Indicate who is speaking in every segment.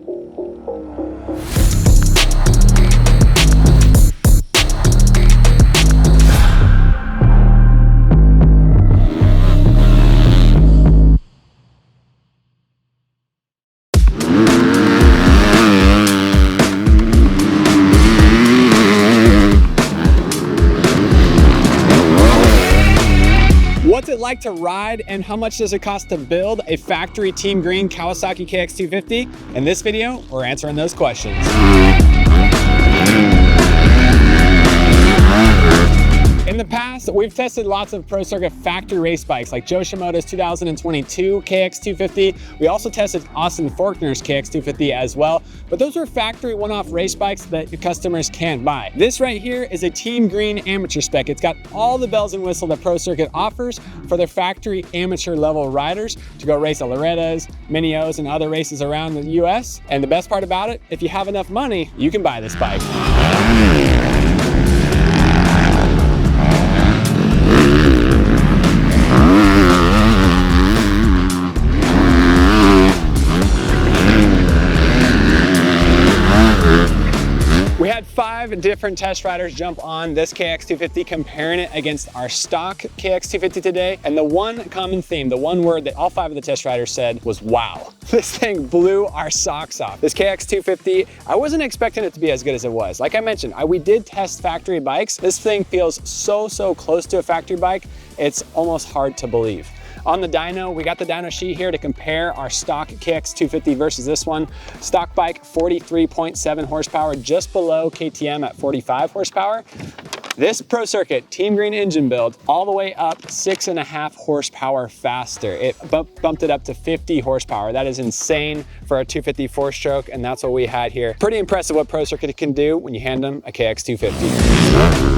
Speaker 1: What's it like to ride, and how much does it cost to build a factory Team Green Kawasaki KX250? In this video, we're answering those questions. In the past, we've tested lots of Pro Circuit factory race bikes like Joe Shimoda's 2022 KX250. We also tested Austin Forkner's KX250 as well, but those were factory one-off race bikes that your customers can't buy. This right here is a Team Green amateur spec. It's got all the bells and whistles that Pro Circuit offers for their factory amateur level riders to go race at Loretta's, Mini-O's, and other races around the US. And the best part about it, if you have enough money, you can buy this bike. We had 5 different test riders jump on this KX250, comparing it against our stock KX250 today. And the one common theme, the one word that all 5 of the test riders said was, wow. This thing blew our socks off. This KX250, I wasn't expecting it to be as good as it was. Like I mentioned, we did test factory bikes. This thing feels so close to a factory bike, it's almost hard to believe. On the dyno, we got the dyno sheet here to compare our stock KX250 versus this one. Stock bike, 43.7 horsepower, just below KTM at 45 horsepower. This Pro Circuit Team Green engine build, all the way up 6.5 horsepower faster. It bumped it up to 50 horsepower. That is insane for a 250 4-stroke, and that's what we had here. Pretty impressive what Pro Circuit can do when you hand them a KX250.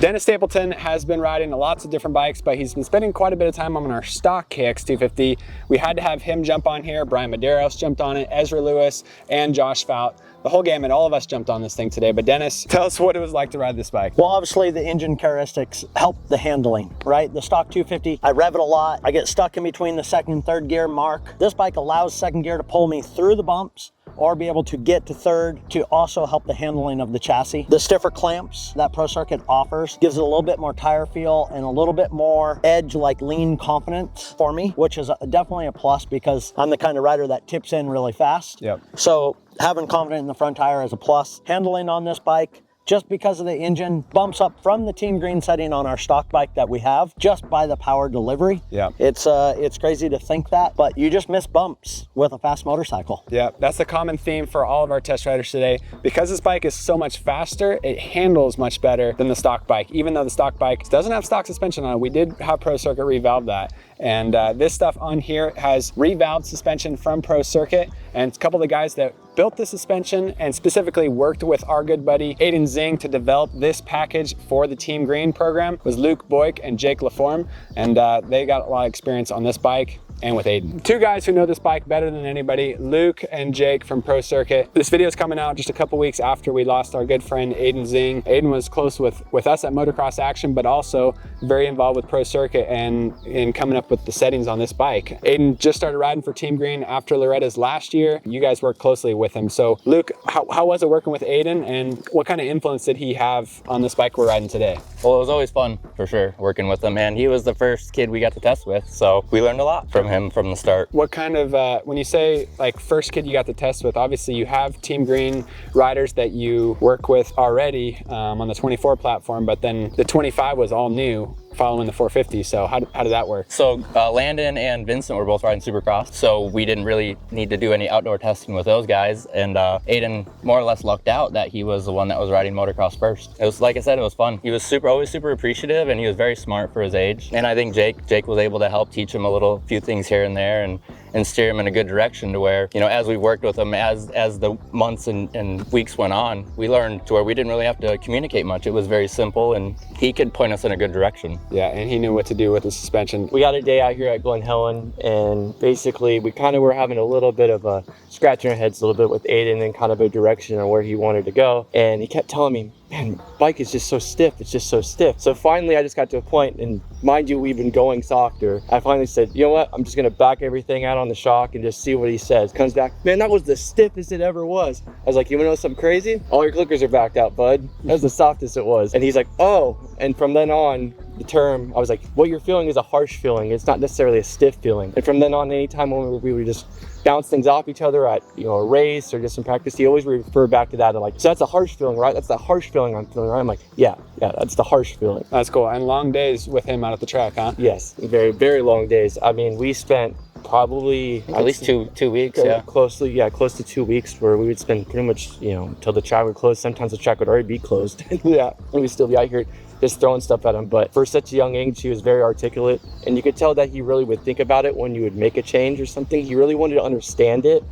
Speaker 1: Dennis Stapleton has been riding lots of different bikes, but he's been spending quite a bit of time on our stock KX250. We had to have him jump on here. Brian Medeiros jumped on it, Ezra Lewis, and Josh Fout. The whole gamut, all of us jumped on this thing today. But Dennis, tell us what it was like to ride this bike.
Speaker 2: Well, obviously the engine characteristics help the handling, right? The stock 250, I rev it a lot. I get stuck in between the second and third gear mark. This bike allows second gear to pull me through the bumps or be able to get to third to also help the handling of the chassis. The stiffer clamps that Pro Circuit offers gives it a little bit more tire feel and a little bit more edge, like lean confidence for me, which is definitely a plus because I'm the kind of rider that tips in really fast.
Speaker 1: Yep.
Speaker 2: So having confidence in the front tire is a plus. Handling on this bike, just because of the engine, bumps up from the Team Green setting on our stock bike that we have just by the power delivery.
Speaker 1: Yeah,
Speaker 2: it's crazy to think that, but you just miss bumps with a fast motorcycle.
Speaker 1: Yeah, that's the common theme for all of our test riders today. Because this bike is so much faster, it handles much better than the stock bike. Even though the stock bike doesn't have stock suspension on it, we did have Pro Circuit revalve that. And this stuff on here has revalved suspension from Pro Circuit, and a couple of the guys that built the suspension and specifically worked with our good buddy Aidan Zing to develop this package for the Team Green program was Luke Boyk and Jake Laforme, and they got a lot of experience on this bike and with Aiden. 2 guys who know this bike better than anybody, Luke and Jake from Pro Circuit. This video is coming out just a couple weeks after we lost our good friend Aidan Zing. Aiden was close with us at Motocross Action, but also very involved with Pro Circuit and in coming up with the settings on this bike. Aiden just started riding for Team Green after Loretta's last year. You guys worked closely with him. So Luke, how was it working with Aiden, and what kind of influence did he have on this bike we're riding today?
Speaker 3: Well, it was always fun for sure working with him, and he was the first kid we got to test with, so we learned a lot from him from the start.
Speaker 1: What kind of, when you say like first kid you got to test with, obviously you have Team Green riders that you work with already on the 24 platform, but then the 25 was all new following the 450. So how did that work?
Speaker 3: So Landon and Vincent were both riding Supercross, so we didn't really need to do any outdoor testing with those guys, and Aiden more or less lucked out that he was the one that was riding motocross first. It was, like I said, it was fun. He was always super appreciative, and he was very smart for his age, and I think Jake was able to help teach him a few things here and there, and steer him in a good direction to where, you know, as we worked with him, as the months and weeks went on, we learned to where we didn't really have to communicate much. It was very simple, and he could point us in a good direction.
Speaker 1: Yeah, and he knew what to do with the suspension.
Speaker 4: We got a day out here at Glen Helen, and basically we kind of were having a little bit of a scratching our heads a little bit with Aiden and kind of a direction on where he wanted to go. And he kept telling me, man, bike is just so stiff. It's just so stiff. So finally I just got to a point, and mind you, we've been going softer. I finally said, you know what? I'm just gonna back everything out on the shock and just see what he says. Comes back, man, that was the stiffest it ever was. I was like, you wanna know something crazy? All your clickers are backed out, bud. That was the softest it was. And he's like, oh. And from then on, the term, I was like, what you're feeling is a harsh feeling. It's not necessarily a stiff feeling. And from then on, anytime when we would just bounce things off each other at, you know, a race or just in practice, he always refer back to that and like, so that's a harsh feeling, right? That's the harsh feeling I'm feeling, right? I'm like, yeah, that's the harsh feeling.
Speaker 1: That's cool. And long days with him out at the track, huh?
Speaker 4: Yes, very, very long days. I mean, we spent probably
Speaker 3: at least two weeks,
Speaker 4: close to 2 weeks, where we would spend pretty much, you know, until the track would close. Sometimes the track would already be closed. Yeah, and we'd still be out here just throwing stuff at him. But for such a young age, he was very articulate, and you could tell that he really would think about it when you would make a change or something. He really wanted to understand it.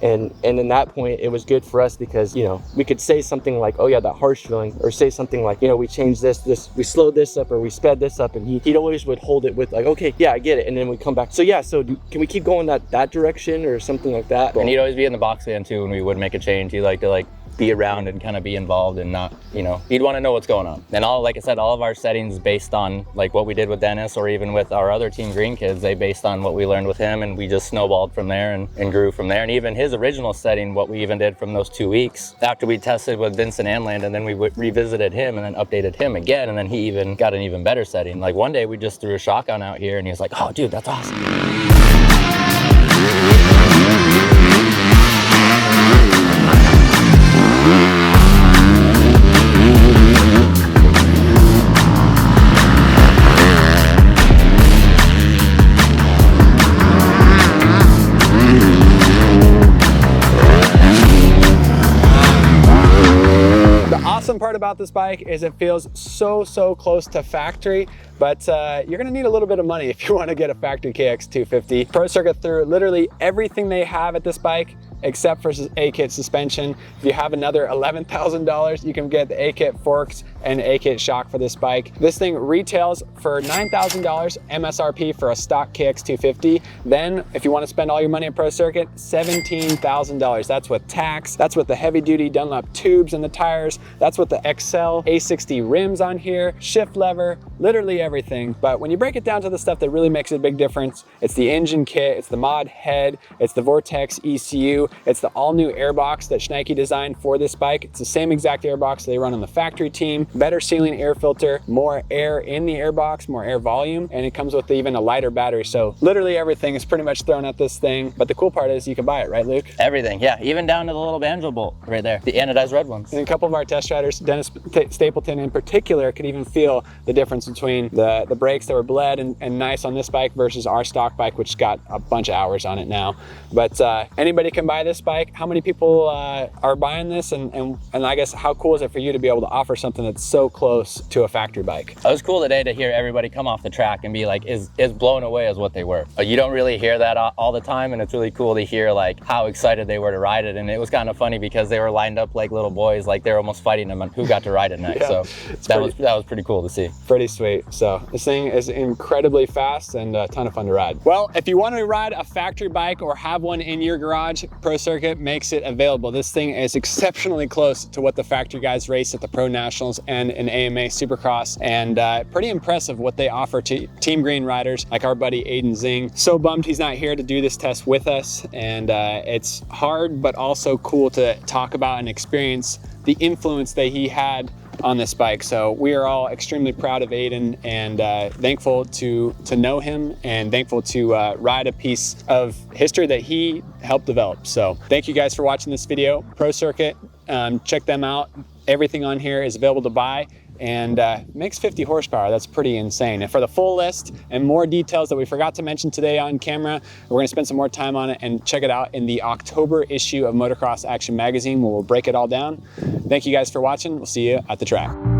Speaker 4: And in that point, it was good for us because, you know, we could say something like, oh yeah, that harsh feeling, or say something like, you know, we changed this, we slowed this up, or we sped this up, and he'd always would hold it with like, okay, yeah, I get it. And then we'd come back, so yeah, so can we keep going that direction or something like that?
Speaker 3: And he'd always be in the box van too when we would make a change. He liked to like be around and kind of be involved and not, you know, he'd want to know what's going on. And like I said, all of our settings based on like what we did with Dennis, or even with our other Team Green kids, they based on what we learned with him, and we just snowballed from there and grew from there. And even his original setting, what we even did from those 2 weeks after we tested with Vincent and Landon, then we revisited him and then updated him again, and then he even got an even better setting. Like one day we just threw a shotgun out here and he was like, oh dude, that's awesome.
Speaker 1: Awesome part about this bike is it feels so close to factory, but you're gonna need a little bit of money if you want to get a factory KX250. Pro Circuit threw literally everything they have at this bike except for A-kit suspension. If you have another $11,000, you can get the A-kit forks and A-kit shock for this bike. This thing retails for $9,000 MSRP for a stock KX250. Then if you want to spend all your money at Pro Circuit, $17,000. That's with tax, that's with the heavy duty Dunlop tubes and the tires, that's with the XL A60 rims on here, shift lever, literally everything. But when you break it down to the stuff that really makes a big difference, it's the engine kit, it's the mod head, it's the Vortex ECU, it's the all-new airbox that Schneike designed for this bike. It's the same exact airbox they run on the factory team. Better sealing air filter, more air in the airbox, more air volume, and it comes with even a lighter battery. So literally everything is pretty much thrown at this thing. But the cool part is you can buy it, right, Luke?
Speaker 3: Everything, yeah, even down to the little banjo bolt right there, the anodized red ones.
Speaker 1: And a couple of our test riders, Dennis Stapleton in particular, could even feel the difference between the brakes that were bled and nice on this bike versus our stock bike, which got a bunch of hours on it now. But anybody can buy this bike. How many people are buying this, and I guess how cool is it for you to be able to offer something that's so close to a factory bike?
Speaker 3: It was cool today to hear everybody come off the track and be like, is blown away as what they were. You don't really hear that all the time, and it's really cool to hear like how excited they were to ride it. And it was kind of funny because they were lined up like little boys, like they were almost fighting them on who got to ride it next.
Speaker 1: Yeah,
Speaker 3: so that was pretty cool to see.
Speaker 1: Pretty sweet. So this thing is incredibly fast and a ton of fun to ride. Well, if you want to ride a factory bike or have one in your garage, Pro Circuit makes it available. This thing is exceptionally close to what the factory guys race at the Pro Nationals and in AMA Supercross, and pretty impressive what they offer to Team Green riders like our buddy Aiden Zing. So bummed he's not here to do this test with us, and it's hard but also cool to talk about and experience the influence that he had on this bike. So we are all extremely proud of Aiden and thankful to know him and thankful to ride a piece of history that he helped develop. So thank you guys for watching this video. Pro Circuit, check them out. Everything on here is available to buy, and makes 50 horsepower. That's pretty insane. And for the full list and more details that we forgot to mention today on camera, we're gonna spend some more time on it and check it out in the October issue of Motocross Action Magazine, where we'll break it all down. Thank you guys for watching. We'll see you at the track.